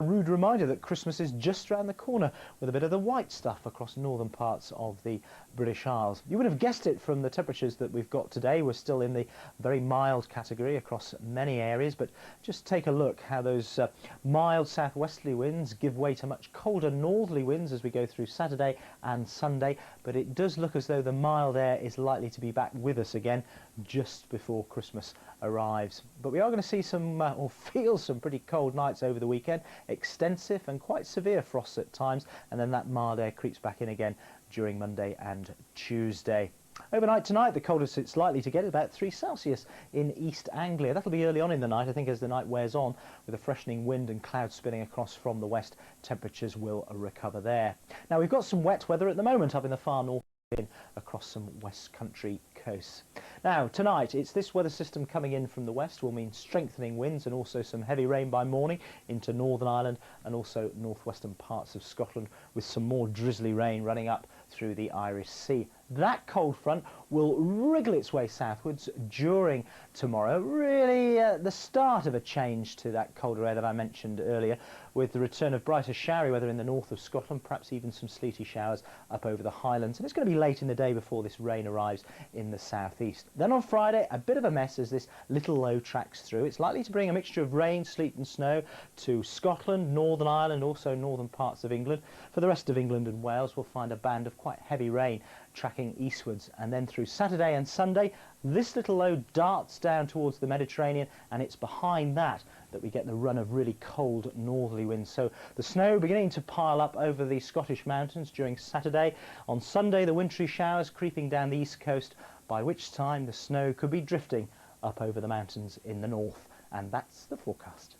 A rude reminder that Christmas is just around the corner with a bit of the white stuff across northern parts of the British Isles. You would have guessed it from the temperatures that we've got today. We're still in the very mild category across many areas, but just take a look how those mild southwesterly winds give way to much colder northerly winds as we go through Saturday and Sunday. But it does look as though the mild air is likely to be back with us again just before Christmas arrives. But we are going to see some or feel some pretty cold nights over the weekend. Extensive and quite severe frosts at times, and then that mild air creeps back in again during Monday and Tuesday. Overnight tonight, the coldest it's likely to get is about 3 Celsius in East Anglia. That'll be early on in the night. I think as the night wears on, with a freshening wind and clouds spinning across from the west, temperatures will recover there. Now, we've got some wet weather at the moment up in the far north across some West Country coasts. Now, tonight, it's this weather system coming in from the west will mean strengthening winds and also some heavy rain by morning into Northern Ireland and also northwestern parts of Scotland, with some more drizzly rain running up through the Irish Sea. That cold front will wriggle its way southwards during tomorrow, really the start of a change to that colder air that I mentioned earlier, with the return of brighter showery weather in the north of Scotland, perhaps even some sleety showers up over the Highlands. And it's going to be late in the day before this rain arrives in the southeast. Then on Friday, a bit of a mess as this little low tracks through. It's likely to bring a mixture of rain, sleet and snow to Scotland, Northern Ireland, also northern parts of England. For the rest of England and Wales, we'll find a band of quite heavy rain tracking eastwards, and then through Saturday and Sunday this little low darts down towards the Mediterranean, and it's behind that we get the run of really cold northerly winds. So the snow beginning to pile up over the Scottish mountains during Saturday. On Sunday, the wintry showers creeping down the east coast, by which time the snow could be drifting up over the mountains in the north. And that's the forecast.